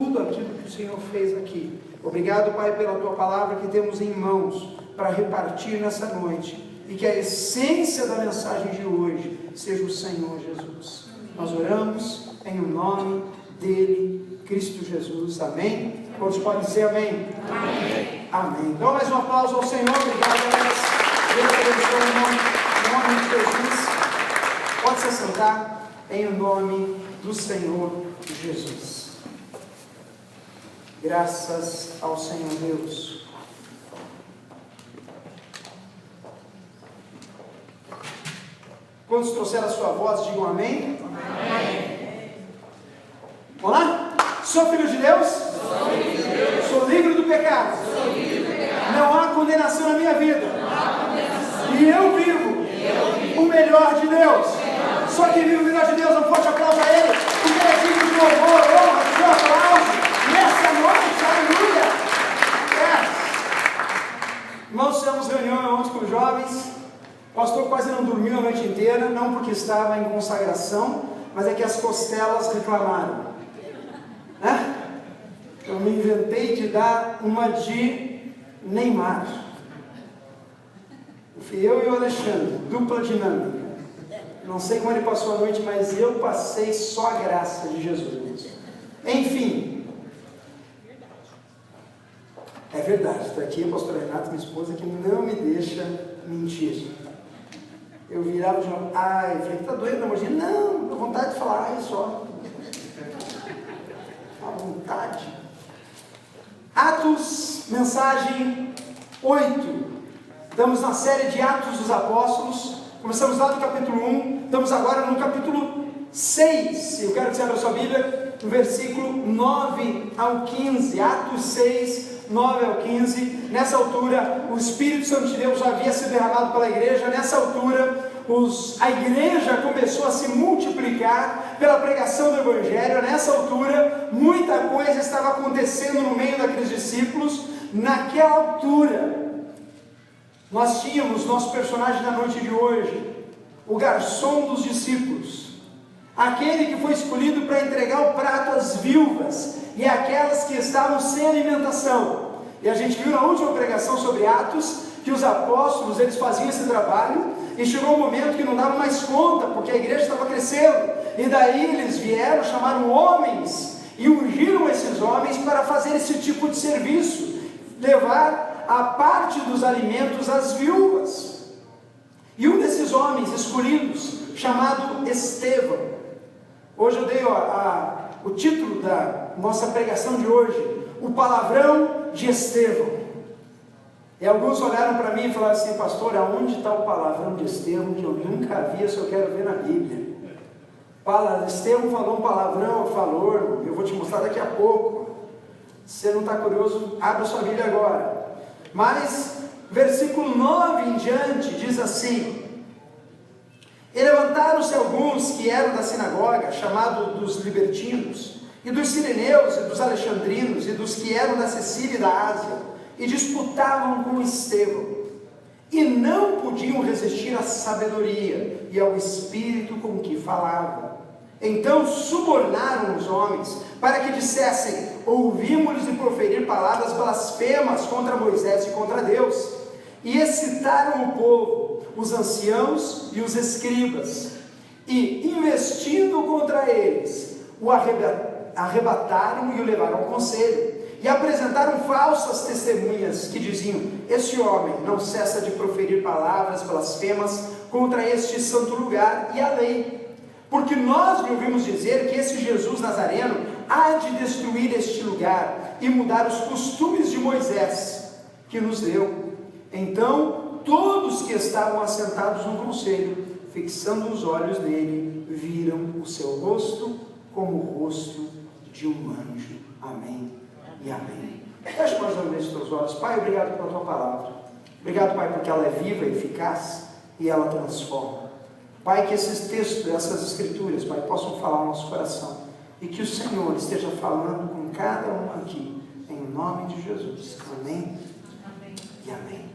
tudo aquilo que o Senhor fez aqui. Obrigado, Pai, pela Tua palavra que temos em mãos para repartir nessa noite, e que a essência da mensagem de hoje seja o Senhor Jesus. Nós oramos em o nome dele, Cristo Jesus. Amém? Todos podem dizer amém? Amém. Amém. Então, mais um aplauso ao Senhor. Obrigado, Deus abençoe em nome de Jesus. Pode se sentar em o nome do Senhor Jesus. Graças ao Senhor Deus. Quantos trouxeram a sua voz, digam amém. Amém. Vamos lá? Sou filho de Deus? Sou filho de Deus. Sou livre do pecado. Sou livre do pecado. Não há condenação na minha vida. Não há condenação. E eu vivo o melhor de Deus. Só que vive o melhor de Deus, um forte aplauso a Ele, porque Ele é digno de louvor, honra, de aplauso, nessa noite, aleluia! Irmãos, fizemos reunião ontem com os jovens, o pastor quase não dormiu a noite inteira, não porque estava em consagração, mas é que as costelas reclamaram. Eu me inventei de dar uma de Neymar. Fui eu e o Alexandre, dupla dinâmica. Não sei como ele passou a noite, mas eu passei só a graça de Jesus. Enfim. É verdade, está aqui a pastora Renata, minha esposa, que não me deixa mentir. Eu virava de novo, eu falei, tá doido, meu amorzinho? Não, dá vontade de falar, só. À vontade. Atos, mensagem 8. Estamos na série de Atos dos Apóstolos. Começamos lá do capítulo 1, estamos agora no capítulo 6. Eu quero que você abra a sua Bíblia, no versículo 9 ao 15. Atos 6, 9 ao 15. Nessa altura, o Espírito Santo de Deus já havia se derramado pela igreja. Nessa altura, a igreja começou a se multiplicar pela pregação do Evangelho. Nessa altura, muita coisa estava acontecendo no meio daqueles discípulos. Naquela altura, nós tínhamos nosso personagem da noite de hoje, o garçom dos discípulos, aquele que foi escolhido para entregar o prato às viúvas e aquelas que estavam sem alimentação. E a gente viu na última pregação sobre Atos que os apóstolos, eles faziam esse trabalho, e chegou um momento que não davam mais conta, porque a igreja estava crescendo, e daí eles vieram, chamaram homens e ungiram esses homens para fazer esse tipo de serviço, levar a parte dos alimentos às viúvas. E um desses homens escolhidos, chamado Estevão, hoje eu dei o título da nossa pregação de hoje, o palavrão de Estevão. E alguns olharam para mim e falaram assim, pastor, aonde está o palavrão de Estevão que eu nunca vi, se eu quero ver na Bíblia? Estevão falou um palavrão, falou, eu vou te mostrar daqui a pouco. Se você não está curioso, abra sua Bíblia agora. Mas, versículo 9 em diante, diz assim: E levantaram-se alguns que eram da sinagoga, chamado dos libertinos, e dos sireneus, e dos alexandrinos, e dos que eram da Sicília e da Ásia, e disputavam com Estevão, e não podiam resistir à sabedoria e ao espírito com que falava. Então subornaram os homens, para que dissessem: ouvimos-lhes de proferir palavras blasfemas contra Moisés e contra Deus. E excitaram o povo, os anciãos e os escribas, e investindo contra eles, o arrebataram e o levaram ao conselho, e apresentaram falsas testemunhas que diziam: este homem não cessa de proferir palavras blasfemas contra este santo lugar e a lei. Porque nós lhe ouvimos dizer que esse Jesus Nazareno há de destruir este lugar e mudar os costumes de Moisés, que nos deu. Então todos que estavam assentados no conselho, fixando os olhos nele, viram o seu rosto como o rosto de um anjo. Amém e amém. Feche mais uma vez os teus olhos. Pai, obrigado pela tua palavra. Obrigado, Pai, porque ela é viva, eficaz e ela transforma. Pai, que esses textos, essas escrituras, Pai, possam falar ao nosso coração, e que o Senhor esteja falando com cada um aqui, em nome de Jesus. Amém, amém e amém.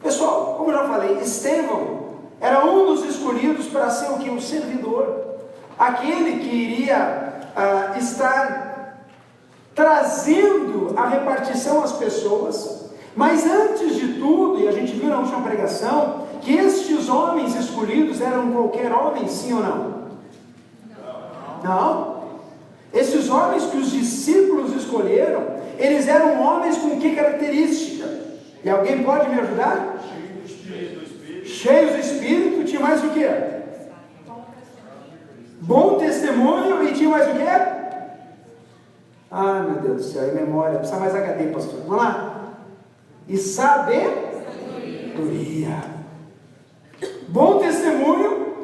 Pessoal, como eu já falei, Estevão era um dos escolhidos para ser o que? Um servidor, aquele que iria estar trazendo a repartição às pessoas. Mas antes de tudo, e a gente viu na última pregação, que estes homens escolhidos eram qualquer homem, sim ou não? Não. Esses homens que os discípulos escolheram, eles eram homens com que característica? E alguém pode me ajudar? Cheios do Espírito. Tinha mais o quê? Bom testemunho. E tinha mais o quê? Ah, meu Deus do céu, e memória, precisa mais HD, pastor. Vamos lá. E sabedoria. Bom testemunho,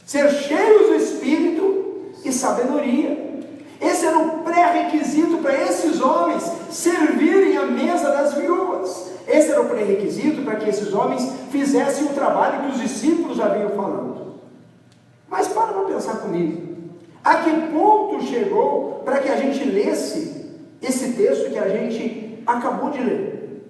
ser cheios do Espírito e sabedoria. Esse era o pré-requisito para esses homens servirem à mesa das viúvas. Esse era o pré-requisito para que esses homens fizessem o trabalho que os discípulos já vinham falando. Mas para pensar comigo. A que ponto chegou para que a gente lesse esse texto que a gente acabou de ler?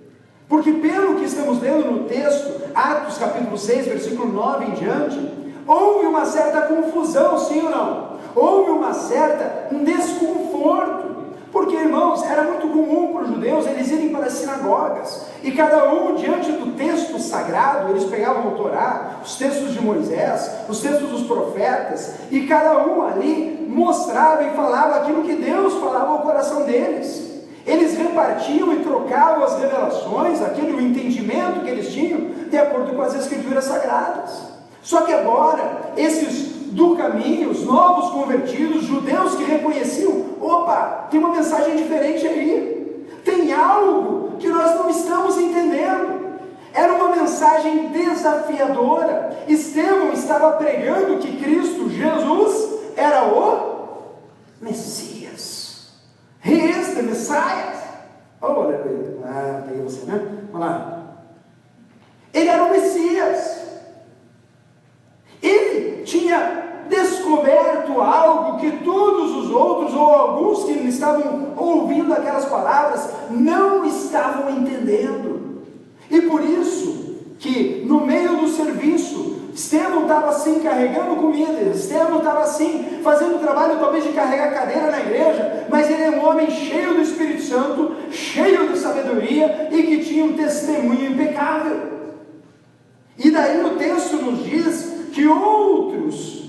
Porque pelo que estamos lendo no texto, Atos capítulo 6, versículo 9 em diante, houve uma certa confusão, sim ou não? Houve um desconforto. Porque, irmãos, era muito comum para os judeus eles irem para as sinagogas, e cada um, diante do texto sagrado, eles pegavam o Torá, os textos de Moisés, os textos dos profetas, e cada um ali mostrava e falava aquilo que Deus falava ao coração deles. Eles repartiam e trocavam as revelações, o entendimento que eles tinham, de acordo com as escrituras sagradas. Só que agora, esses do caminho, os novos convertidos, judeus que reconheciam, opa, tem uma mensagem diferente aí, tem algo que nós não estamos entendendo. Era uma mensagem desafiadora. Estevão estava pregando que Cristo Jesus era o Messias. He is the Messiah. Oh, aleluia. Ah, peguei você, né? Vamos lá. Ele era o Messias. Ele tinha descoberto algo que todos os outros, ou alguns que estavam ouvindo aquelas palavras, não estavam entendendo. E por isso que no meio do serviço, Estevão estava assim carregando comida, Estevão estava assim fazendo o trabalho talvez de carregar cadeira na igreja, mas ele é um homem cheio do Espírito Santo, cheio de sabedoria e que tinha um testemunho impecável. E daí o texto nos diz que outros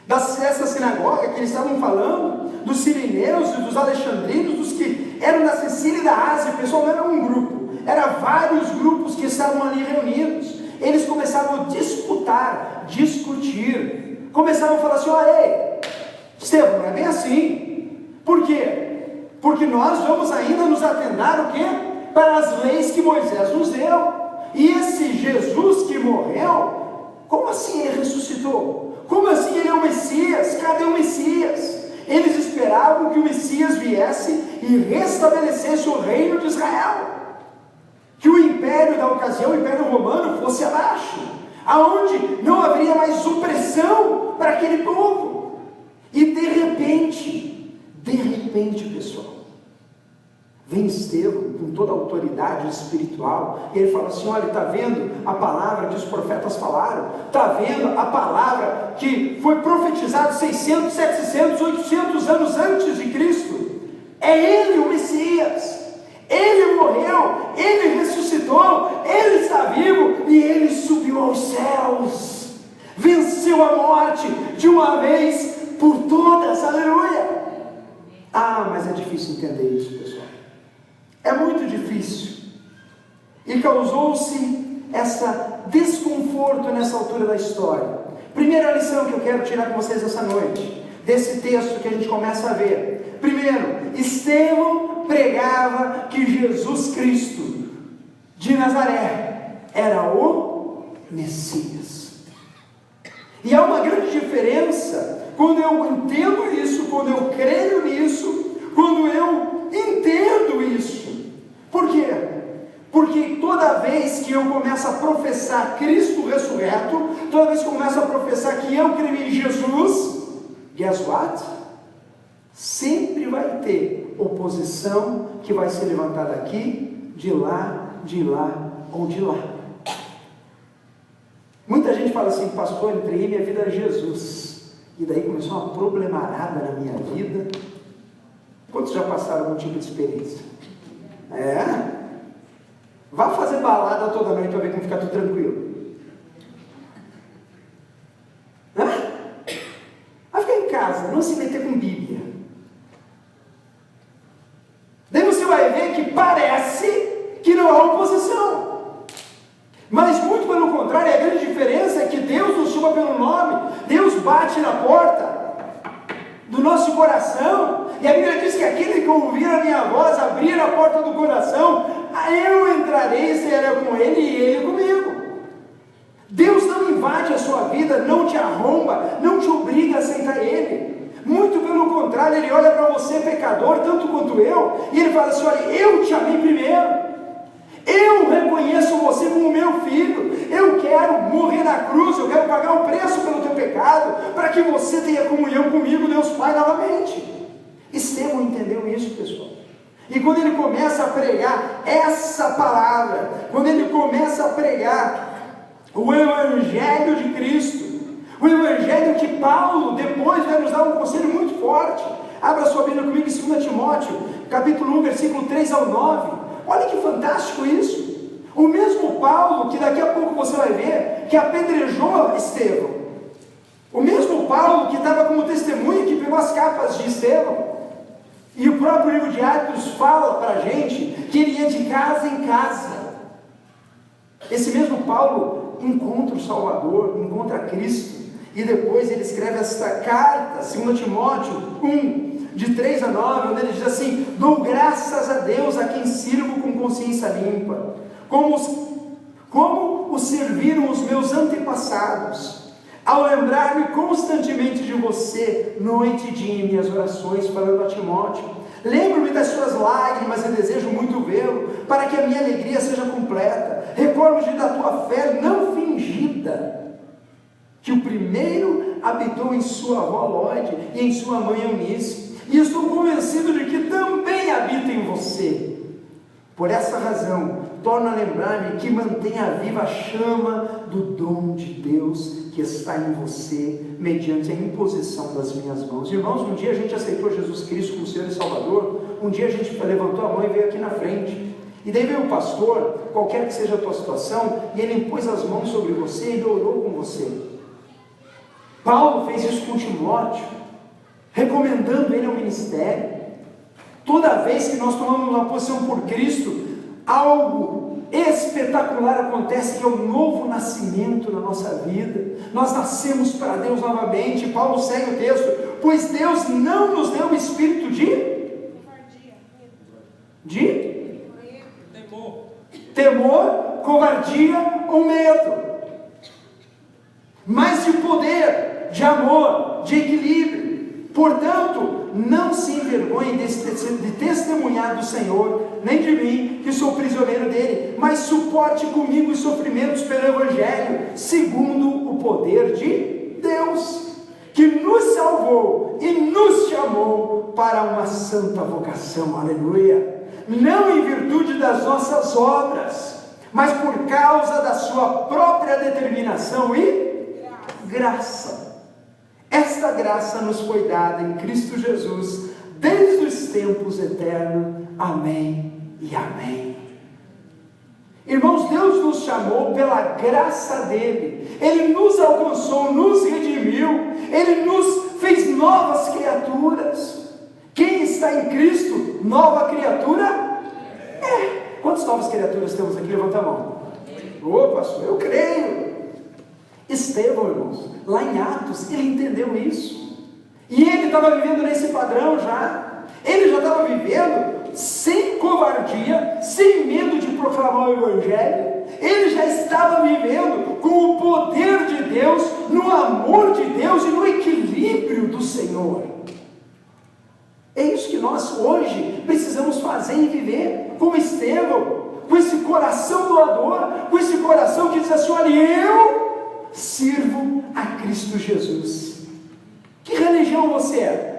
dessa sinagoga que eles estavam falando, dos sirineus e dos alexandrinos, dos que eram da Sicília e da Ásia, o pessoal não era um grupo, eram vários grupos que estavam ali reunidos. Eles começavam a discutir, começavam a falar assim: olha aí, Estevão, não é bem assim. Por quê? Porque nós vamos ainda nos atentar o quê? Para as leis que Moisés nos deu. E esse Jesus que morreu, como assim ele ressuscitou? Como assim ele é o Messias? Cadê o Messias? Eles esperavam que o Messias viesse e restabelecesse o reino de Israel, que o império da ocasião, o império romano, fosse abaixo, aonde não haveria mais opressão para aquele povo. E de repente, pessoal, vem Estevão com toda a autoridade espiritual, e ele fala assim: olha, está vendo a palavra que os profetas falaram? Está vendo a palavra que foi profetizada 600, 700, 800 anos antes de Cristo? É Ele o Messias. Ele morreu, Ele ressuscitou, Ele está vivo e Ele subiu aos céus, venceu a morte de uma vez por todas, aleluia. Ah, mas é difícil entender isso, pessoal, é muito difícil, e causou-se essa desconforto nessa altura da história. Primeira lição que eu quero tirar com vocês essa noite, desse texto que a gente começa a ver. Primeiro, Estevão pregava que Jesus Cristo de Nazaré era o Messias. E há uma grande diferença quando eu entendo isso, quando eu creio nisso, quando eu entendo isso. Por quê? Porque toda vez que eu começo a professar Cristo ressurreto, toda vez que eu começo a professar que eu creio em Jesus, guess what? Sempre vai ter oposição que vai ser levantada aqui, de lá ou de lá. Muita gente fala assim: pastor, entreguei minha vida a Jesus, e daí começou uma problemarada na minha vida, Quantos já passaram algum tipo de experiência? Vá fazer balada toda noite para ver como ficar tudo tranquilo. Vai ficar em casa, não se meter com Bíblia. Daí você vai ver que parece que não há oposição. Mas muito pelo contrário, a grande diferença é que Deus nos chama pelo nome, Deus bate na porta do nosso coração, e a Bíblia diz que aquele que ouvir a minha voz, abrir a porta do coração, eu entrarei e serei com ele e ele comigo. Deus não invade a sua vida, não te arromba, não te obriga a aceitar ele. Muito pelo contrário, ele olha para você, pecador, tanto quanto eu, e ele fala assim: olha, eu te amei primeiro. Eu reconheço você como meu filho. Eu quero morrer na cruz, eu quero pagar o preço pelo teu pecado, para que você tenha comunhão comigo, Deus Pai, novamente. Estevão entendeu isso, pessoal. E quando ele começa a pregar essa palavra, quando ele começa a pregar o Evangelho de Cristo, o Evangelho que Paulo depois vai nos dar um conselho muito forte. Abra sua Bíblia comigo em 2 Timóteo, capítulo 1, versículo 3 ao 9. Olha que fantástico isso. O mesmo Paulo, que daqui a pouco você vai ver, que apedrejou Estevão. O mesmo Paulo que estava como testemunha, que pegou as capas de Estevão. E o próprio livro de Atos fala para a gente que ele ia de casa em casa. Esse mesmo Paulo encontra o Salvador, encontra Cristo. E depois ele escreve esta carta, 2 Timóteo 1, de 3 a 9, onde ele diz assim: dou graças a Deus a quem sirvo com consciência limpa, como o serviram os meus antepassados, ao lembrar-me constantemente de você, noite e dia em minhas orações, falando a Timóteo. Lembro-me das suas lágrimas e desejo muito vê-lo, para que a minha alegria seja completa. Recordo-me da tua fé não fingida, que o primeiro habitou em sua avó Lóide e em sua mãe Eunice, e estou convencido de que também habita em você. Por essa razão, torno a lembrar-me que mantenha viva a chama do dom de Deus que está em você, mediante a imposição das minhas mãos. Irmãos, um dia a gente aceitou Jesus Cristo como Senhor e Salvador, um dia a gente levantou a mão e veio aqui na frente. E daí veio o pastor, qualquer que seja a tua situação, e ele impôs as mãos sobre você e ele orou com você. Paulo fez isso com Timóteo, recomendando ele ao ministério. Toda vez que nós tomamos uma posição por Cristo, algo espetacular acontece, que é um novo nascimento na nossa vida. Nós nascemos para Deus novamente. Paulo segue o texto: pois Deus não nos deu o espírito de temor, covardia ou medo, mas de poder, de amor, de equilíbrio. Portanto, não se envergonhe de testemunhar do Senhor, nem de mim, que sou prisioneiro dele, mas suporte comigo os sofrimentos pelo Evangelho, segundo o poder de Deus, que nos salvou e nos chamou para uma santa vocação. Aleluia! Não em virtude das nossas obras, mas por causa da sua própria determinação e graça. Esta graça nos foi dada em Cristo Jesus, desde os tempos eternos. Amém e amém. Irmãos, Deus nos chamou pela graça dele. Ele nos alcançou, nos redimiu. Ele nos fez novas criaturas. Quem está em Cristo, nova criatura é. Quantas novas criaturas temos aqui? Levanta a mão. Ô pastor, eu creio. Estevão, irmãos, lá em Atos, ele entendeu isso. E ele estava vivendo nesse padrão já. Ele já estava vivendo sem covardia, sem medo de proclamar o Evangelho. Ele já estava vivendo com o poder de Deus, no amor de Deus e no equilíbrio do Senhor. É isso que nós hoje precisamos fazer e viver, como Estevão, com esse coração doador, com esse coração que diz assim: olha, eu sirvo a Cristo Jesus. Que religião você é?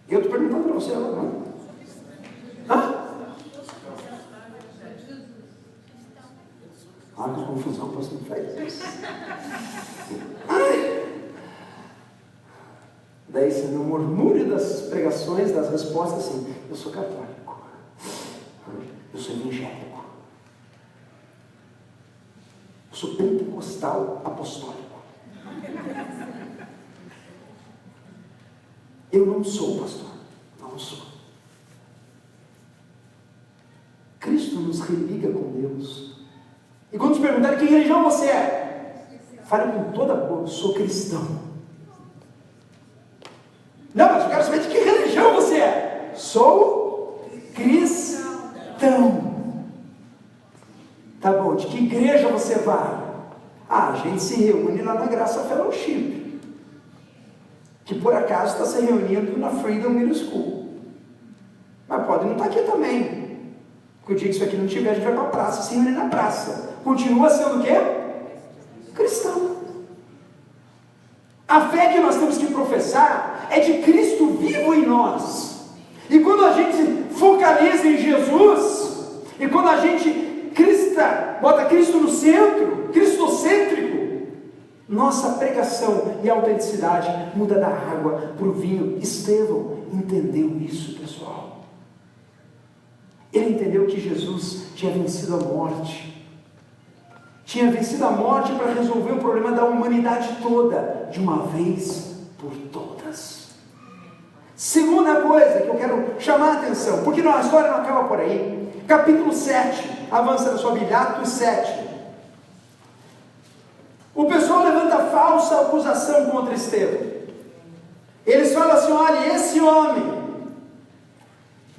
Eu estou perguntando para você agora, não? Hã? Ah, que confusão, pastor, não faz isso. Daí, no murmúrio das pregações, das respostas, assim, eu sou católico, eu sou evangélico, eu sou pentecostal apostólico. Eu não sou pastor, não sou. Cristo nos religa com Deus. E quando te perguntarem que religião você é, fale com toda a boca, sou cristão. Não, mas eu quero saber de que religião você é. Sou cristão. Tá bom, de que igreja você vai? Ah, a gente se reúne lá na Graça Fellowship, que por acaso está se reunindo na Freedom Middle School. Mas pode não estar aqui também. Porque o dia que isso aqui não tiver, a gente vai para a praça, se reúne na praça. Continua sendo o quê? Cristão. A fé que nós temos que professar é de Cristo vivo em nós. E quando a gente focaliza em Jesus, e quando a gente bota Cristo no centro, cristocêntrico, nossa pregação e autenticidade muda da água para o vinho. Estevão entendeu isso, pessoal. Ele entendeu que Jesus tinha vencido a morte. Tinha vencido a morte para resolver o problema da humanidade toda, de uma vez por todas. Segunda coisa que eu quero chamar a atenção, porque a história não acaba por aí. Capítulo 7, avança na sua Bíblia, Atos 7. O pessoal levanta falsa acusação contra Estevão. Eles falam assim: olha, esse homem,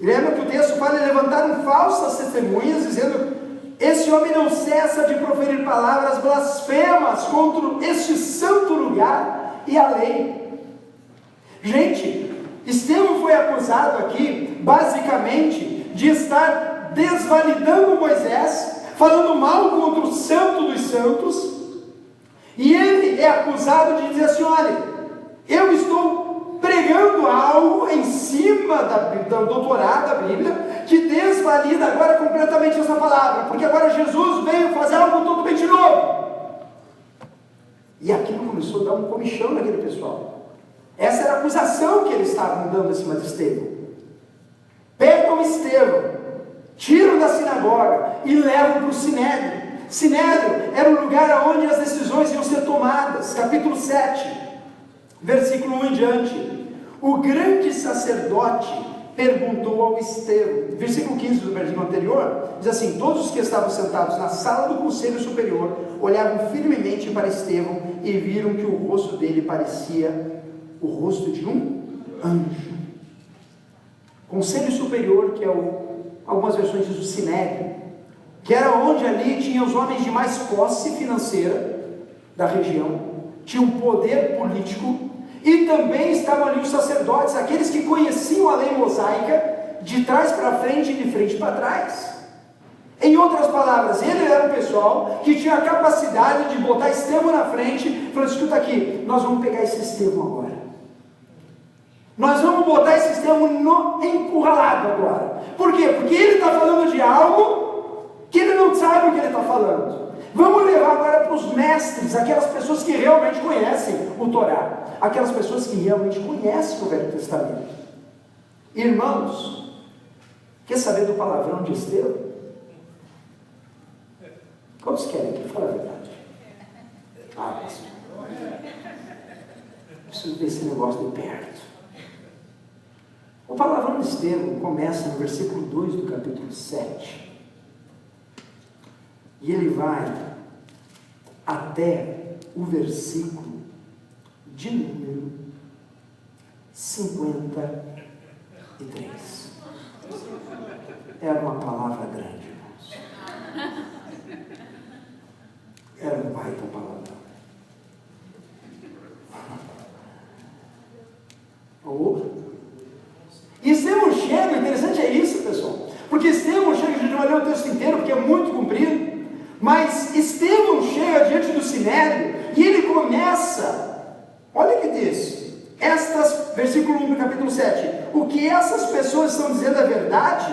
lembra que o texto fala, levantaram falsas testemunhas, dizendo: esse homem não cessa de proferir palavras blasfemas contra este santo lugar e a lei. Gente, Estevão foi acusado aqui, basicamente, de estar desvalidando Moisés, falando mal contra o santo dos santos, e ele é acusado de dizer assim: olha, eu estou pregando algo em cima da doutorado da Bíblia, que desvalida agora completamente essa palavra, porque agora Jesus veio fazer algo totalmente novo. E aquilo começou a dar um comichão naquele pessoal. Essa era a acusação que eles estavam dando em cima de Estevão. Pegam Estevão, tiram da sinagoga e levam para o Sinédrio. Sinédrio era o lugar onde as decisões iam ser tomadas. Capítulo 7, versículo 1 em diante. O grande sacerdote perguntou ao Estevão, versículo 15 do versículo anterior, diz assim: todos os que estavam sentados na sala do conselho superior olhavam firmemente para Estevão e viram que o rosto dele parecia o rosto de um anjo. Conselho superior, que é algumas versões diz o Sinédrio, que era onde ali tinha os homens de mais posse financeira da região, tinha um poder político, e também estavam ali os sacerdotes, aqueles que conheciam a lei mosaica de trás para frente e de frente para trás. Em outras palavras, ele era um pessoal que tinha a capacidade de botar Estevão na frente e falar: escuta aqui, nós vamos pegar esse Estevão agora. Nós vamos botar esse Estevão encurralado agora. Por quê? Porque ele está falando de algo que ele não sabe o que ele está falando. Vamos levar agora para os mestres, aquelas pessoas que realmente conhecem o Torá, aquelas pessoas que realmente conhecem o Velho Testamento. Irmãos, quer saber do palavrão de Estevão? Quantos querem que fale a verdade? Ah, preciso ver esse negócio de perto. O palavrão de Estevão começa no versículo 2 do capítulo 7. E ele vai até o versículo de número 53. Era uma palavra grande, irmãos. Era um baita palavrão. E Estevão chega, o interessante é isso, pessoal, porque Estevão chega, a gente vai ler o texto inteiro porque é muito comprido, mas Estevão chega diante do Sinédrio e ele começa, olha o que diz, versículo 1 do capítulo 7, o que essas pessoas estão dizendo é verdade?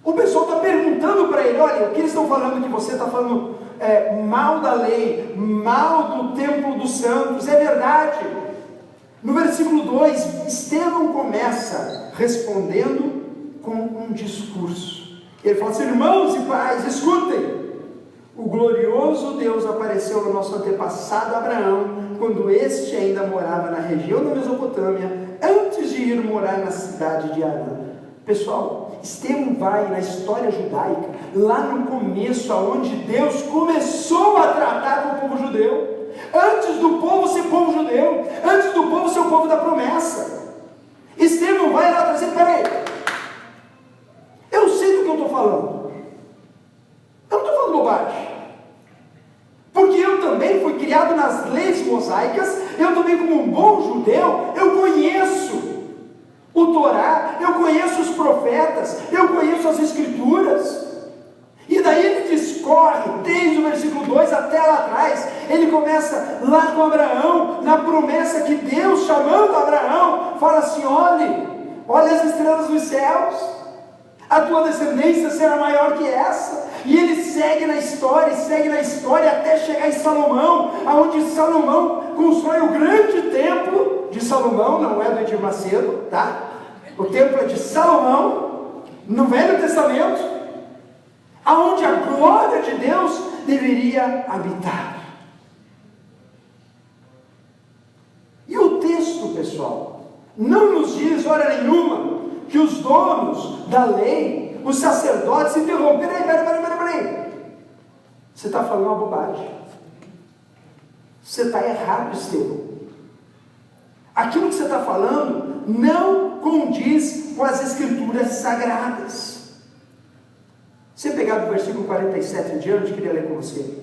O pessoal está perguntando para ele: olha, o que eles estão falando, que você está falando mal da lei, mal do templo dos santos, é verdade? No versículo 2, Estevão começa respondendo com um discurso. Ele fala assim: irmãos e pais, escutem. O glorioso Deus apareceu ao nosso antepassado Abraão, quando este ainda morava na região da Mesopotâmia, antes de ir morar na cidade de Harã. Pessoal, Estevão vai na história judaica, lá no começo, aonde Deus começou a tratar com o povo judeu, antes do povo ser povo judeu, antes do povo ser o povo da promessa. Estevão vai lá trazer: peraí, eu sei do que eu estou falando, eu não estou falando bobagem, porque eu também fui criado nas leis mosaicas, eu também, como um bom judeu, eu conheço o Torá, eu conheço os profetas, eu conheço as escrituras. E daí ele discorre desde o versículo 2 até lá atrás. Ele começa lá com Abraão, na promessa que Deus, chamando Abraão, fala assim: olha as estrelas dos céus, a tua descendência será maior que essa. E ele segue na história até chegar em Salomão, aonde Salomão constrói o grande templo de Salomão, não é do Edir Macedo, tá? O templo é de Salomão, no Velho Testamento, aonde a glória de Deus deveria habitar. E o texto, pessoal, não nos diz hora nenhuma que os donos da lei, os sacerdotes, se interromperam: peraí, você está falando uma bobagem, você está errado, Estevão. Aquilo que você está falando não condiz com as escrituras sagradas. Você pegar do versículo 47 em diante, queria ler com você.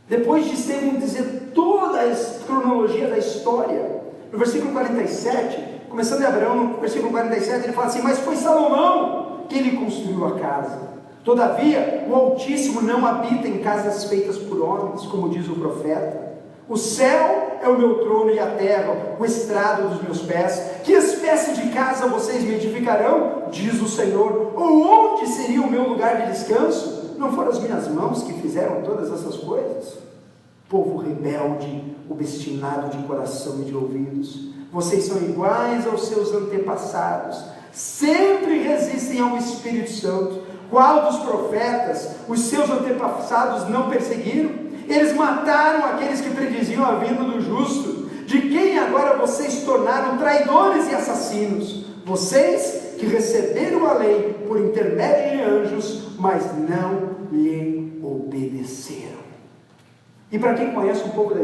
Depois de Estevão dizer toda a cronologia da história, no versículo 47, começando em Abraão, no versículo 47, ele fala assim: mas foi Salomão que ele construiu a casa. Todavia, o Altíssimo não habita em casas feitas por homens, como diz o profeta. O céu é o meu trono e a terra, o estrado dos meus pés. Que espécie de casa vocês me edificarão? Diz o Senhor. Ou onde seria o meu lugar de descanso? Não foram as minhas mãos que fizeram todas essas coisas? Povo rebelde, obstinado de coração e de ouvidos, vocês são iguais aos seus antepassados, sempre resistem ao Espírito Santo. Qual dos profetas os seus antepassados não perseguiram? Eles mataram aqueles que prediziam a vinda do justo. De quem agora vocês tornaram traidores e assassinos? Vocês que receberam a lei por intermédio de anjos, mas não lhe obedeceram. E para quem conhece um pouco da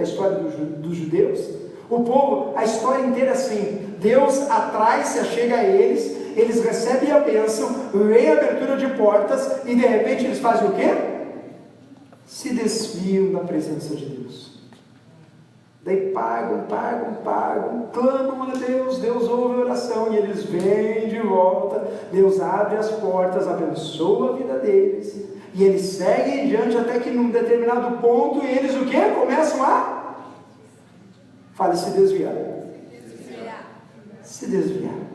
história dos judeus, a história inteira é assim: Deus atrai-se, chega a eles recebem a bênção, vem a abertura de portas, e de repente eles fazem o quê? Se desviam da presença de Deus. Daí pagam, clamam a Deus, Deus ouve a oração, e eles vêm de volta, Deus abre as portas, abençoa a vida deles, e eles seguem adiante até que num determinado ponto, eles o quê? Começam a se desviar. Se desviar.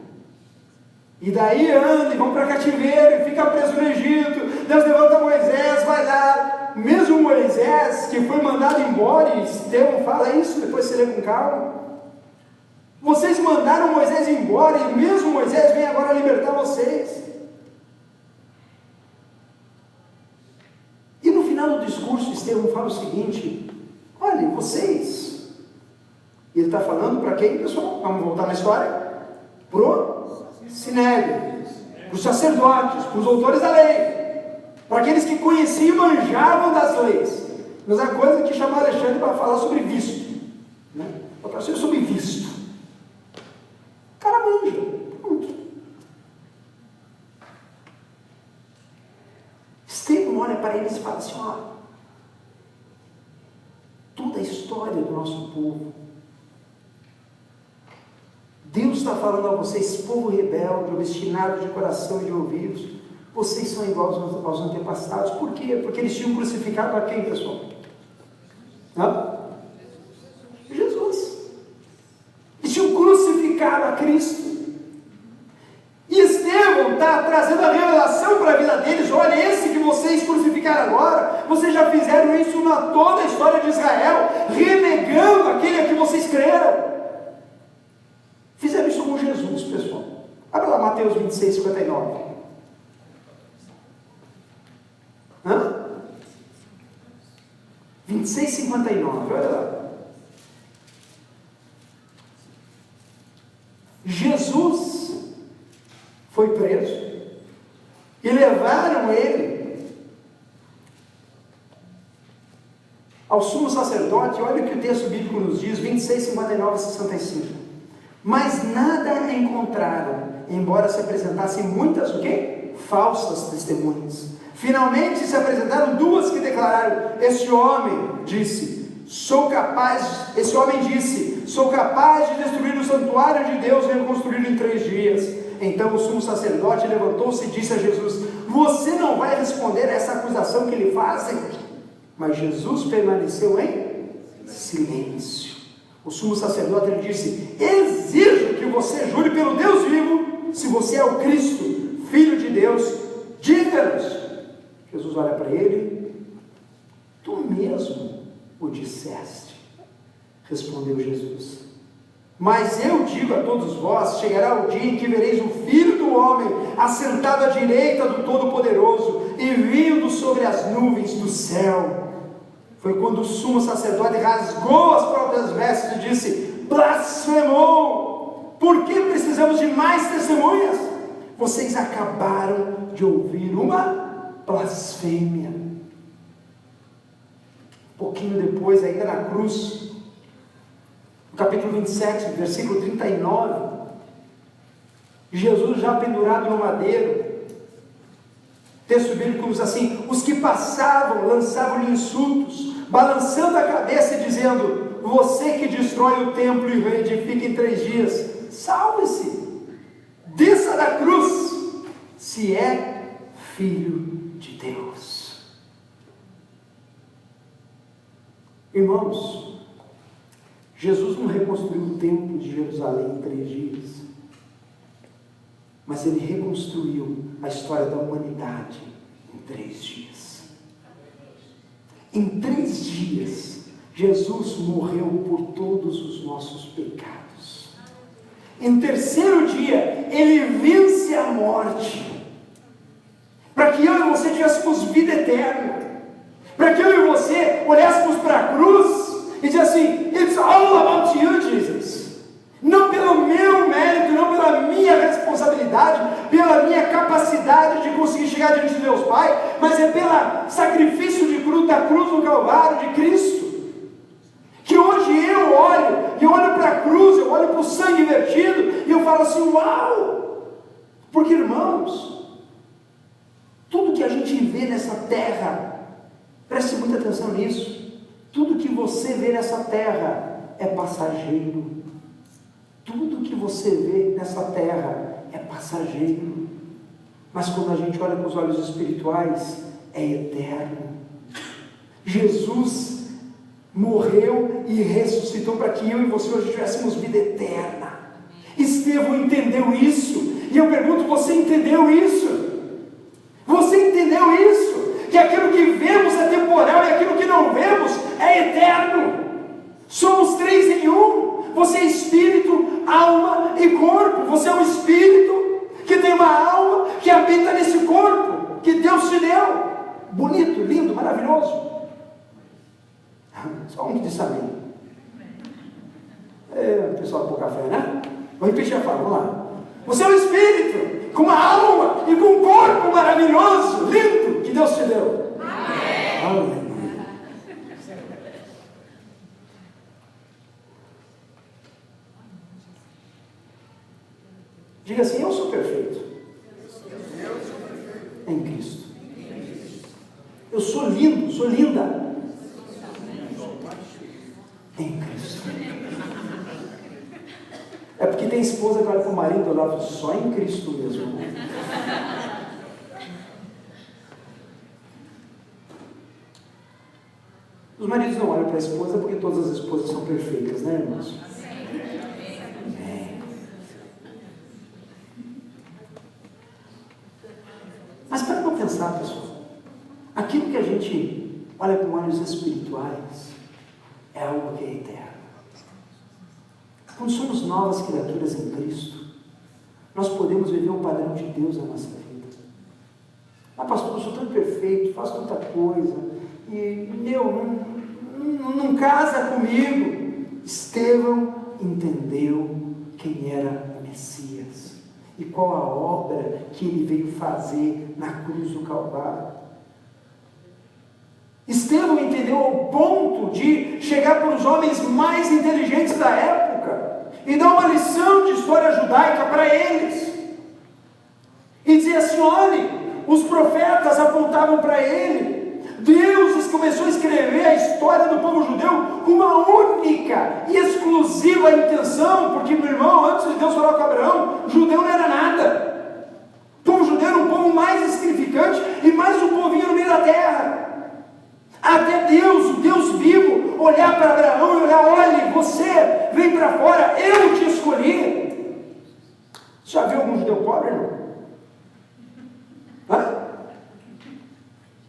E daí andam e vão para cativeiro, e fica preso no Egito. Deus levanta Moisés, vai lá. Mesmo Moisés, que foi mandado embora, e Estevão fala isso, depois você lê com calma. Vocês mandaram Moisés embora, e mesmo Moisés vem agora libertar vocês. E no final do discurso, Estevão fala o seguinte: olha, vocês, e ele está falando para quem, pessoal? Vamos voltar na história? Pro Sinédrio, para os sacerdotes, para os autores da lei, para aqueles que conheciam e manjavam das leis. Mas a coisa que chamou Alexandre para falar sobre visto, né? Para falar sobre visto. O cara manja, pronto. Estevão olha para eles e fala assim: toda a história do nosso povo, Deus está falando a vocês, povo rebelde, obstinado de coração e de ouvidos, vocês são iguais aos antepassados. Por quê? Porque eles tinham crucificado a quem, pessoal? Jesus. Eles tinham crucificado a Cristo. E Estevão está trazendo a revelação para a vida deles: olha, esse que vocês crucificaram agora, vocês já fizeram isso na toda a história de Israel, renegando aquele a que vocês creram. Mateus 26, 59. Hã? 26, 59, olha lá. Jesus foi preso e levaram ele ao sumo sacerdote. Olha o que o texto bíblico nos diz, 26, 59 e 65. Mas nada encontraram, embora se apresentassem muitas, o quê? Falsas testemunhas. Finalmente se apresentaram duas que declararam: esse homem disse, sou capaz de destruir o santuário de Deus e reconstruí-lo em 3 dias. Então o sumo sacerdote levantou-se e disse a Jesus: você não vai responder a essa acusação que lhe fazem? Mas Jesus permaneceu em silêncio. O sumo sacerdote lhe disse: exijo que você jure pelo Deus vivo, se você é o Cristo, Filho de Deus, diga-nos. Jesus olha para ele: tu mesmo o disseste, respondeu Jesus. Mas eu digo a todos vós, chegará o dia em que vereis o Filho do Homem assentado à direita do Todo-Poderoso e vindo sobre as nuvens do céu. Foi quando o sumo sacerdote rasgou as próprias vestes e disse: blasfemou! Por que precisamos de mais testemunhas? Vocês acabaram de ouvir uma blasfêmia. Um pouquinho depois, ainda na cruz, no capítulo 27, versículo 39, Jesus já pendurado no madeiro, o texto bíblico diz assim: os que passavam lançavam-lhe insultos, balançando a cabeça e dizendo: você que destrói o templo e reedifica em 3 dias, salve-se, desça da cruz, se é filho de Deus. Irmãos, Jesus não reconstruiu o templo de Jerusalém em 3 dias, mas ele reconstruiu a história da humanidade em 3 dias. Em 3 dias, Jesus morreu por todos os nossos pecados. Em 3º dia, ele vence a morte, para que eu e você tivéssemos vida eterna, para que eu e você olhássemos para a cruz e dizer assim: it's all about you, Jesus. Não pelo meu mérito, não pela minha responsabilidade, pela minha capacidade de conseguir chegar diante de Deus Pai, mas é pelo sacrifício da cruz do Calvário de Cristo, que hoje eu olho para a cruz, eu olho para o sangue vertido, e eu falo assim: uau! Porque, irmãos, tudo que a gente vê nessa terra, preste muita atenção nisso, tudo que você vê nessa terra é passageiro. Tudo que você vê nessa terra é passageiro. Mas quando a gente olha com os olhos espirituais, é eterno. Jesus morreu e ressuscitou para que eu e você hoje tivéssemos vida eterna. Estevão entendeu isso. E eu pergunto: você entendeu isso? Você entendeu isso? Que aquilo que vemos é temporal e aquilo que não vemos é eterno. Somos 3 em 1. Você é espírito, alma e corpo. Você é um espírito que tem uma alma que habita nesse corpo que Deus te deu. Bonito, lindo, maravilhoso. Só um que disse amém. Pessoal do café, né? Vou repetir a fala, vamos lá. Você é um espírito com uma alma e com um corpo maravilhoso, lindo, que Deus te deu. Amém. Amém. Diga assim: eu sou perfeito em Cristo. Eu sou lindo, sou linda em Cristo. É porque tem esposa que olha para o marido e olha só em Cristo mesmo. Os maridos não olham para a esposa porque todas as esposas são perfeitas, né, irmãos? Mas para não pensar, pessoal, aquilo que a gente olha com olhos espirituais é algo que é eterno. Quando somos novas criaturas em Cristo, nós podemos viver o padrão de Deus na nossa vida. Ah, pastor, eu sou tão perfeito, faço tanta coisa, e não casa comigo. Estevão entendeu quem era o Messias e qual a obra que ele veio fazer na cruz do Calvário. Estevão entendeu ao ponto de chegar para os homens mais inteligentes da época e dar uma lição de história judaica para eles e dizer assim: olhem, os profetas apontavam para ele. Deus começou a escrever a história do povo judeu com uma única e exclusiva intenção, porque, meu irmão, antes de Deus falar com Abraão, judeu não era nada. O povo judeu era o povo mais insignificante e mais um povinho no meio da terra. Até Deus, o Deus vivo, olhar para Abraão e olhar: olhe, você vem para fora, eu te escolhi. Já viu algum judeu pobre, irmão? Hã?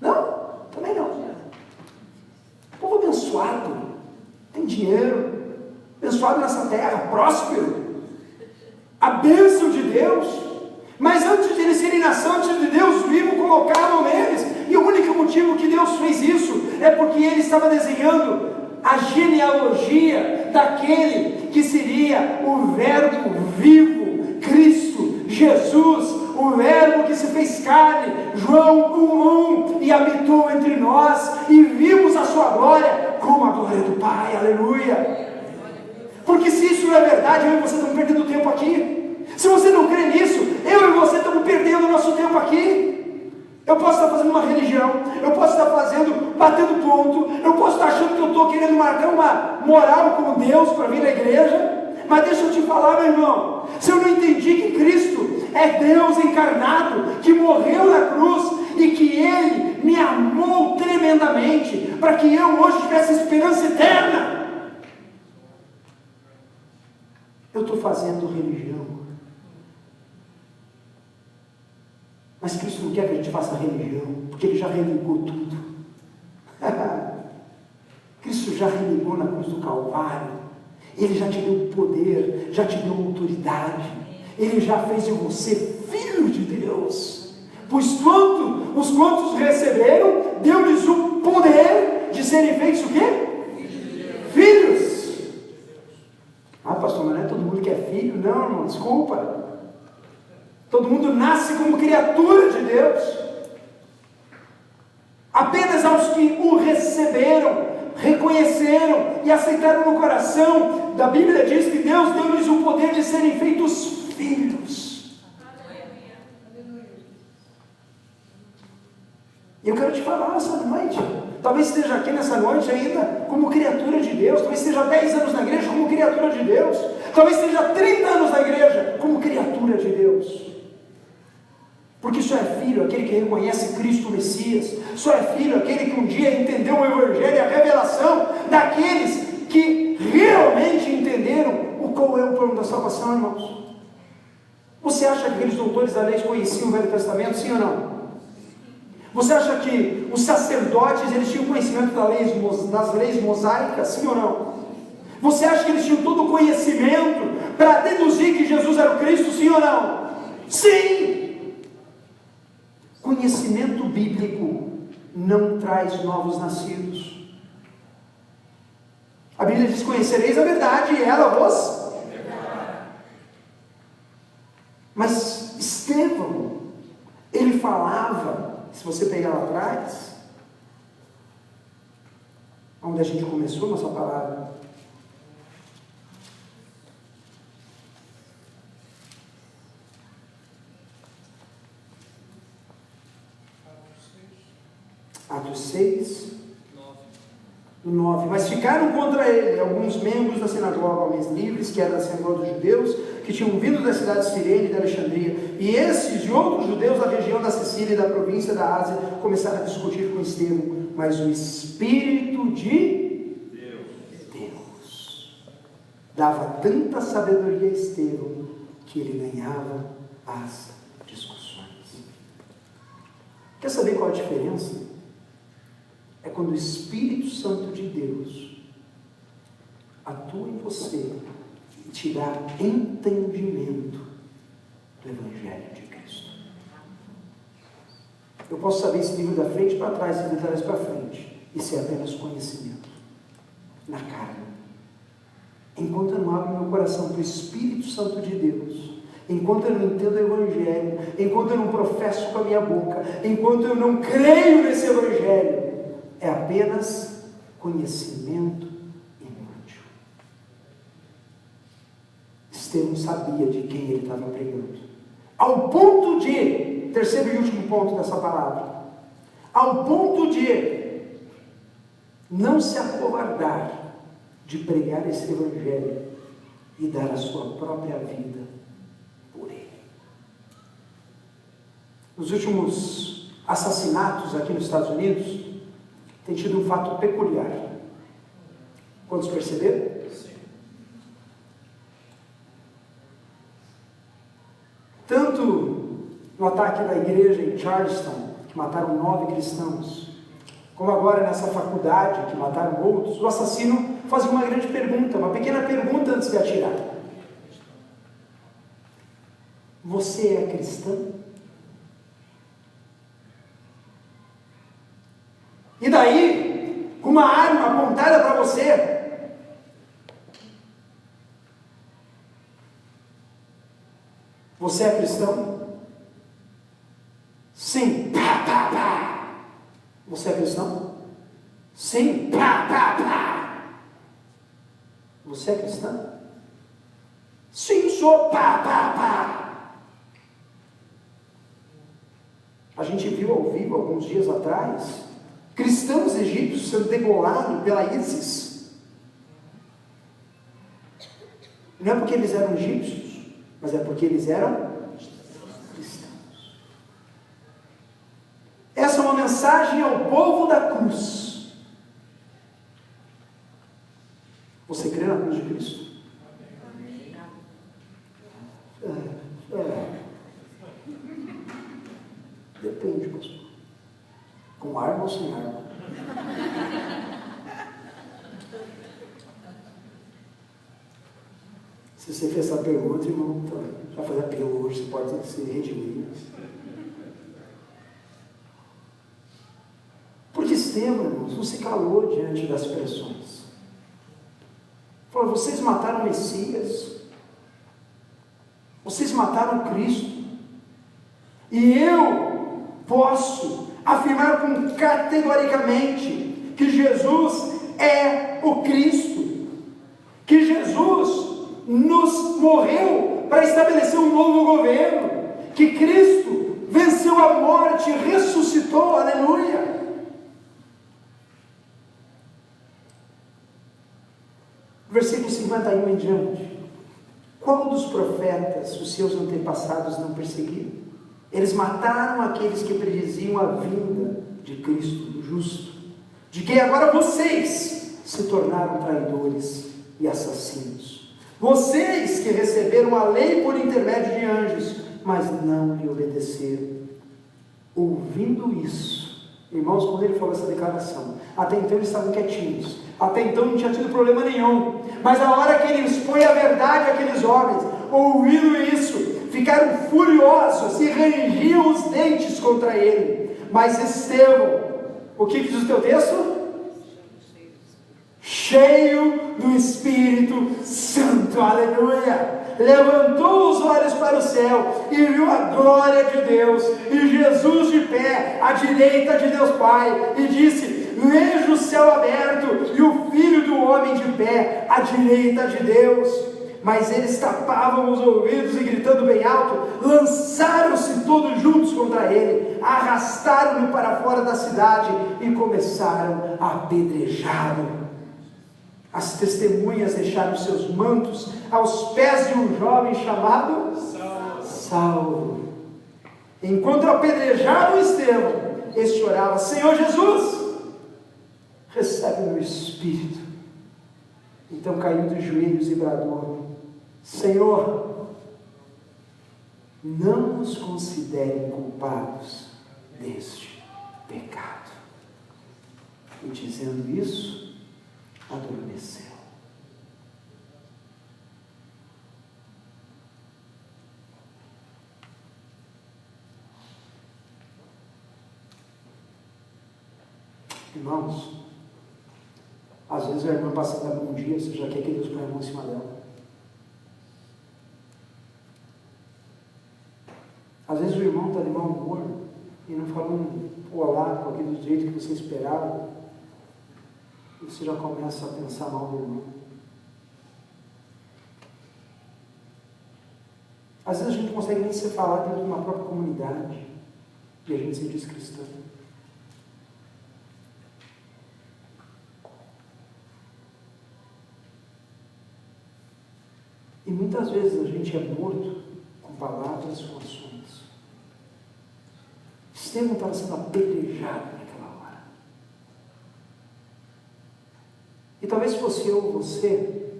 Não? Também não. Povo abençoado, tem dinheiro, abençoado nessa terra, próspero, a bênção de Deus. Mas antes de eles serem nação, antes de Deus vivo, colocavam neles. E o único motivo que Deus fez isso é porque Ele estava desenhando a genealogia daquele que seria o Verbo vivo, Cristo, Jesus, o Verbo que se fez carne, João 1:1, e habitou entre nós, e vimos a sua glória como a glória do Pai, aleluia. Porque se isso não é verdade, eu e você estamos perdendo tempo aqui. Se você não crê nisso, eu e você estamos perdendo o nosso tempo aqui. Eu posso estar fazendo uma religião, eu posso estar batendo ponto, eu posso estar achando que eu estou querendo marcar uma moral com Deus para vir na igreja, mas deixa eu te falar, meu irmão, se eu não entendi que Cristo é Deus encarnado, que morreu na cruz e que Ele me amou tremendamente, para que eu hoje tivesse esperança eterna, eu estou fazendo religião. Mas Cristo não quer que a gente faça religião, porque Ele já religou tudo. Cristo já religou na cruz do Calvário. Ele já te deu poder, já te deu autoridade. Ele já fez de você filho de Deus. Pois os quantos receberam, deu-lhes o poder de serem feitos o quê? Filhos. Ah, pastor, mas não é todo mundo que é filho? Não, irmão, desculpa. Todo mundo nasce como criatura de Deus. Apenas aos que o receberam, reconheceram e aceitaram no coração, da Bíblia diz que Deus deu-lhes o poder de serem feitos filhos. E eu quero te falar essa noite, talvez esteja aqui nessa noite ainda como criatura de Deus, talvez esteja 10 anos na igreja como criatura de Deus, talvez esteja 30 anos na igreja como criatura de Deus. Porque só é filho aquele que reconhece Cristo Messias, só é filho aquele que um dia entendeu o Evangelho e a revelação daqueles que realmente entenderam qual é o plano da salvação, irmãos. Você acha que aqueles doutores da lei conheciam o Velho Testamento, sim ou não? Você acha que os sacerdotes eles tinham conhecimento das leis mosaicas, sim ou não? Você acha que eles tinham todo o conhecimento para deduzir que Jesus era o Cristo, sim ou não? Sim! Conhecimento bíblico não traz novos nascidos. A Bíblia diz: conhecereis a verdade e ela vos. Mas Estevão, ele falava, se você pegar lá atrás, onde a gente começou nossa palavra, Atos 6, 9. Mas ficaram contra ele alguns membros da sinagoga, homens livres, que eram da Assembleia dos Judeus, que tinham vindo da cidade de Cirene e da Alexandria. E esses e outros judeus da região da Sicília e da província da Ásia começaram a discutir com Estevão. Mas o Espírito de Deus dava tanta sabedoria a Estevão que ele ganhava as discussões. Quer saber qual a diferença? É quando o Espírito Santo de Deus atua em você e te dá entendimento do Evangelho de Cristo. Eu posso saber esse livro da frente para trás, esse livro de trás para frente. Isso é apenas conhecimento na carne. Enquanto eu não abro meu coração para o Espírito Santo de Deus, enquanto eu não entendo o Evangelho, enquanto eu não professo com a minha boca, enquanto eu não creio nesse Evangelho, é apenas conhecimento inútil. Estevão sabia de quem ele estava pregando, ao ponto de, terceiro e último ponto dessa palavra, ao ponto de não se acovardar de pregar esse Evangelho e dar a sua própria vida por ele. Nos últimos assassinatos aqui nos Estados Unidos, tem tido um fato peculiar. Quantos perceberam? Sim. Tanto no ataque da igreja em Charleston, que mataram 9 cristãos, como agora nessa faculdade, que mataram outros, o assassino fazia uma grande pergunta, uma pequena pergunta antes de atirar. Você é cristão? E daí, com uma arma apontada para você, você é cristão? Sim. Pá, pá, pá. Você é cristão? Sim. Pá, pá, pá. Você é cristão? Sim, sou. Pá, pá, pá. A gente viu ao vivo alguns dias atrás cristãos egípcios sendo degolados pela ISIS. Não é porque eles eram egípcios, mas é porque eles eram cristãos. Essa é uma mensagem ao povo da cruz. Você crê na cruz de Cristo? Depende, pastor. Com arma ou sem arma? Se você fez essa pergunta, irmão, então, já fazer apelo hoje, você pode se redimir. Porque Estevão, irmãos, não se calou diante das pressões. Falou: vocês mataram o Messias, vocês mataram Cristo, e eu posso afirmar categoricamente que Jesus é o Cristo, que Jesus nos morreu para estabelecer um novo governo, que Cristo venceu a morte e ressuscitou, aleluia. Versículo 51 em diante: qual dos profetas os seus antepassados não perseguiram? Eles mataram aqueles que prediziam a vinda de Cristo, o justo, de quem agora vocês se tornaram traidores e assassinos. Vocês que receberam a lei por intermédio de anjos, mas não lhe obedeceram. Ouvindo isso, irmãos, quando ele falou essa declaração, até então eles estavam quietinhos, até então não tinha tido problema nenhum, mas a hora que ele expõe a verdade àqueles homens, ouvindo isso, ficaram furiosos e rangiam os dentes contra ele. Mas Estevão, o que diz o teu texto? Cheio do Espírito Santo, aleluia, levantou os olhos para o céu e viu a glória de Deus e Jesus de pé à direita de Deus Pai, e disse: vejo o céu aberto e o Filho do Homem de pé à direita de Deus. Mas eles tapavam os ouvidos e, gritando bem alto, lançaram-se todos juntos contra ele, arrastaram-no para fora da cidade e começaram a apedrejá-lo. As testemunhas deixaram seus mantos aos pés de um jovem chamado Saulo. Enquanto apedrejavam Estevão, este orava: Senhor Jesus, recebe meu espírito. Então caiu dos joelhos e bradou: Senhor, não nos considere culpados deste pecado. E dizendo isso, adormeceu. Irmãos, às vezes a irmã passa a dar bom dia, você já quer que Deus ponha a mão em cima dela. Às vezes o irmão está de mau humor e não fala um olá com aquele do jeito que você esperava. E você já começa a pensar mal do irmão. Às vezes a gente não consegue nem se falar dentro de uma própria comunidade e a gente se diz cristão. E muitas vezes a gente é morto com palavras e com ações. Estevão estava sendo apedrejado naquela hora. E talvez fosse eu ou você,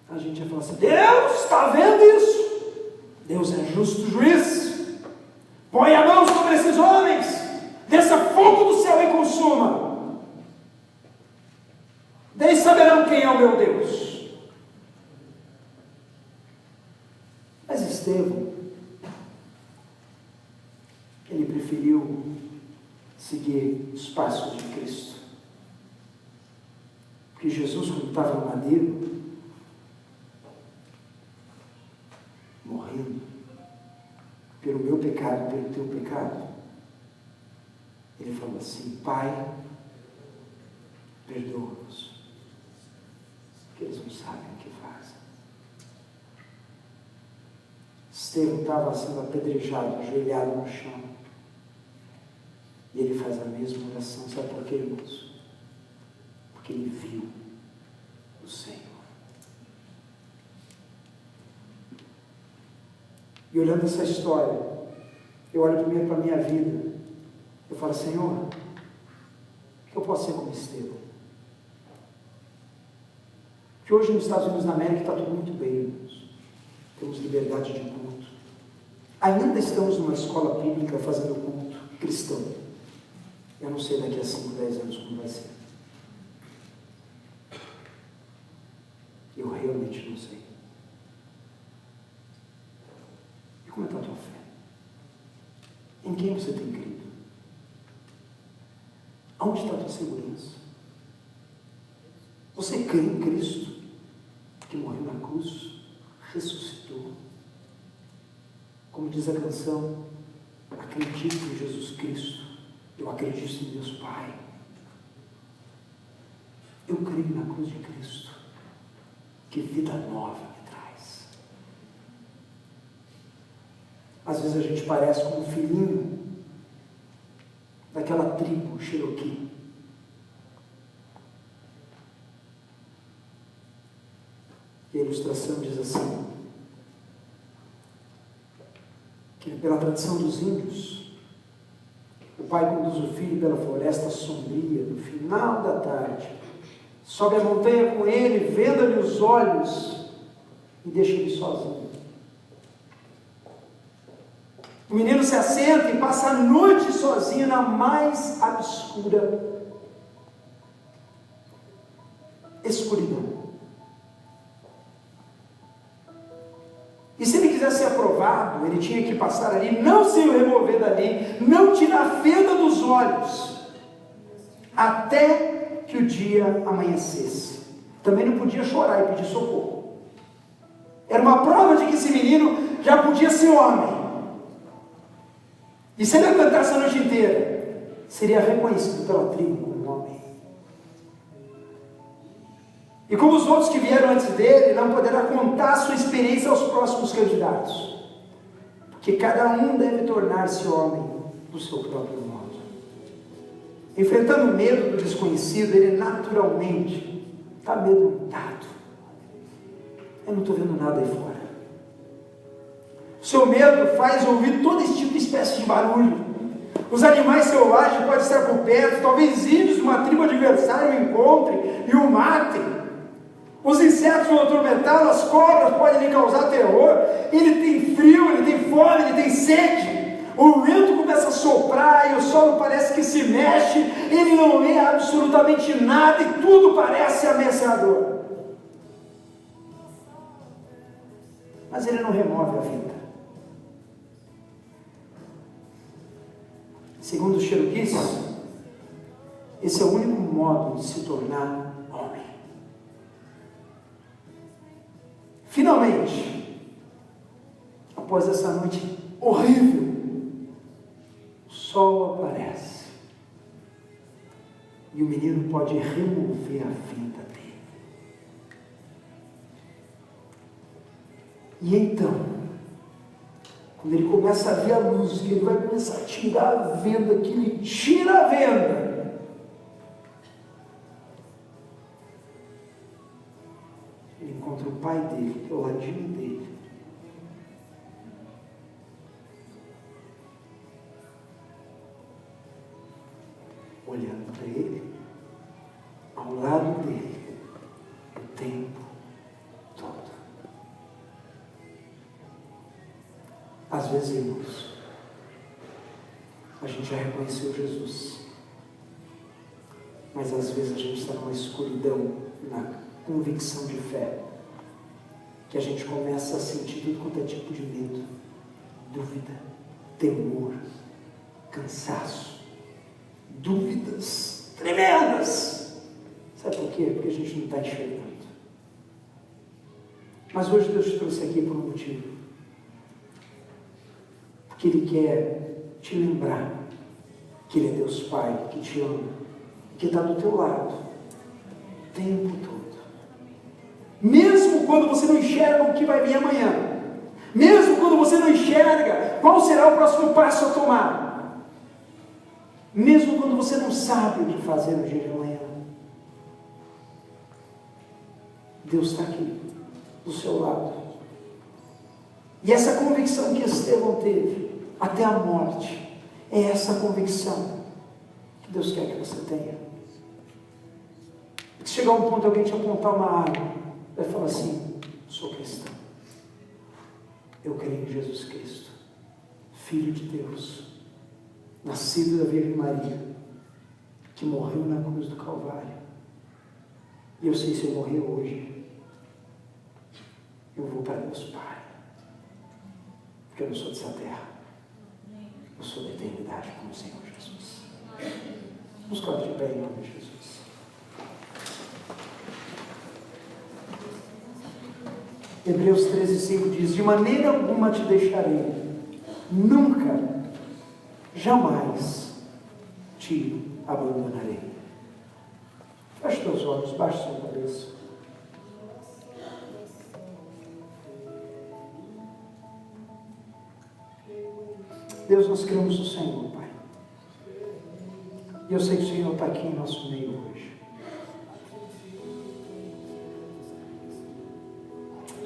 a gente ia falar assim: Deus está vendo isso? Deus é justo juiz. Põe a mão sobre esses homens, desça fogo do céu e consuma. Daí saberão quem é o meu Deus. Mas Estevão, ele preferiu seguir os passos de Cristo. Porque Jesus, quando estava no madeiro, morrendo pelo meu pecado, pelo teu pecado, ele falou assim: Pai, perdoa-nos, porque eles não sabem o que fazem. Estevão estava sendo apedrejado, ajoelhado no chão. E ele faz a mesma oração. Sabe por quê, irmãos? Porque ele viu o Senhor. E olhando essa história, eu olho primeiro para a minha vida. Eu falo: Senhor, que eu posso ser como Estevão? Que hoje nos Estados Unidos da América está tudo muito bem, irmãos. Temos liberdade de culto. Ainda estamos numa escola bíblica fazendo culto cristão. Eu não sei daqui a 5, 10 anos como vai ser. Eu realmente não sei. E como está a tua fé? Em quem você tem crido? Onde está a tua segurança? Você crê em Cristo, que morreu na cruz, ressuscitou? Como diz a canção, acredito em Jesus Cristo, eu acredito em Deus Pai. Eu creio na cruz de Cristo, que vida nova me traz. Às vezes a gente parece como um filhinho daquela tribo Cherokee. E a ilustração diz assim, que pela tradição dos índios, o pai conduz o filho pela floresta sombria, no final da tarde, sobe a montanha com ele, venda-lhe os olhos e deixa ele sozinho. O menino se assenta e passa a noite sozinho na mais obscura escuridão. E se ele quisesse ser aprovado, ele tinha que passar ali, não se remover dali, não tirar a fenda dos olhos, até que o dia amanhecesse. Também não podia chorar e pedir socorro. Era uma prova de que esse menino já podia ser homem. E se ele aguentasse a noite inteira, seria reconhecido pela tribo como homem. E como os outros que vieram antes dele, não poderá contar a sua experiência aos próximos candidatos. Porque cada um deve tornar-se homem do seu próprio modo. Enfrentando o medo do desconhecido, ele naturalmente está amedrontado. Eu não estou vendo nada aí fora. Seu medo faz ouvir todo esse tipo de espécie de barulho. Os animais selvagens podem estar por perto, talvez índios de uma tribo adversária o encontrem e o matem. Os insetos vão atormentá-lo, as cobras podem lhe causar terror. Ele tem frio, ele tem fome, ele tem sede. O vento começa a soprar e o solo parece que se mexe. Ele não vê absolutamente nada e tudo parece ameaçador. Mas ele não remove a vida. Segundo os Cherokees, esse é o único modo de se tornar homem. Finalmente, após essa noite horrível, o sol aparece e o menino pode remover a fenda dele. E então, quando ele começa a ver a luz, que ele vai começar a tirar a venda, que ele tira a venda, ele encontra o pai dele, que é o ladinho dele. Olhando para ele, ao lado dele, o tempo todo. Às vezes, irmãos, a gente já reconheceu Jesus, mas às vezes a gente está numa escuridão, na convicção de fé, que a gente começa a sentir tudo quanto é tipo de medo, dúvida, temor, cansaço, dúvidas tremendas. Sabe por quê? Porque a gente não está enxergando. Mas hoje Deus te trouxe aqui por um motivo. Porque Ele quer te lembrar que Ele é Deus Pai, que te ama, que está do teu lado o tempo todo. Mesmo quando você não enxerga o que vai vir amanhã, mesmo quando você não enxerga qual será o próximo passo a tomar, mesmo quando você não sabe o que fazer no dia de amanhã, Deus está aqui, do seu lado. E essa convicção que Estevão teve até a morte, é essa convicção que Deus quer que você tenha. Se chegar um ponto alguém te apontar uma arma, vai falar assim: sou cristão, eu creio em Jesus Cristo, Filho de Deus, nascido da Virgem Maria, que morreu na cruz do Calvário. E eu sei, se eu morrer hoje, eu vou para Deus Pai, porque eu não sou dessa terra, eu sou da eternidade com o Senhor Jesus. Vamos colocar de pé em nome de Jesus. Hebreus 13:5 diz: de maneira alguma te deixarei, nunca, jamais te abandonarei. Feche teus olhos, baixe sua cabeça. Deus, nós cremos no Senhor, Pai. E eu sei que o Senhor está aqui em nosso meio hoje.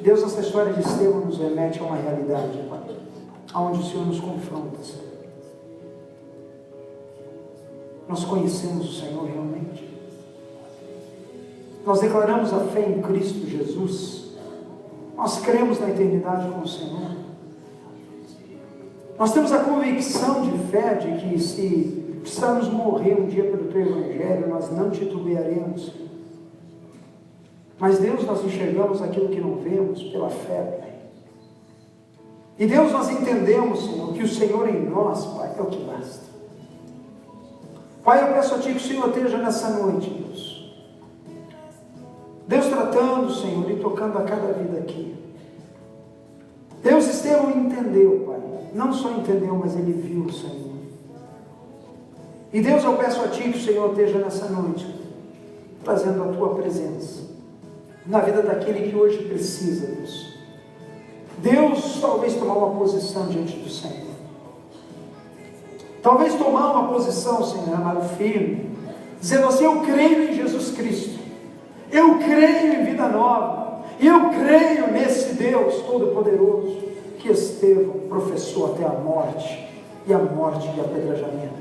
Deus, essa história de Estevão nos remete a uma realidade, Pai, onde o Senhor nos confronta, Senhor. Nós conhecemos o Senhor realmente. Nós declaramos a fé em Cristo Jesus. Nós cremos na eternidade com o Senhor. Nós temos a convicção de fé de que, se precisarmos morrer um dia pelo Teu Evangelho, nós não titubearemos. Mas, Deus, nós enxergamos aquilo que não vemos pela fé, Pai. E, Deus, nós entendemos, Senhor, que o Senhor em nós, Pai, é o que basta. Pai, eu peço a Ti que o Senhor esteja nessa noite, Deus. Deus, tratando, Senhor, e tocando a cada vida aqui. Deus, Estevão entendeu, Pai. Não só entendeu, mas ele viu o Senhor. E, Deus, eu peço a Ti que o Senhor esteja nessa noite, trazendo a Tua presença na vida daquele que hoje precisa, Deus. Deus, talvez tomar uma posição diante do Senhor. Talvez tomar uma posição, Senhor amado, firme, dizendo assim: eu creio em Jesus Cristo, eu creio em vida nova, e eu creio nesse Deus Todo-Poderoso que Estevão professou até a morte, e a morte de apedrejamento.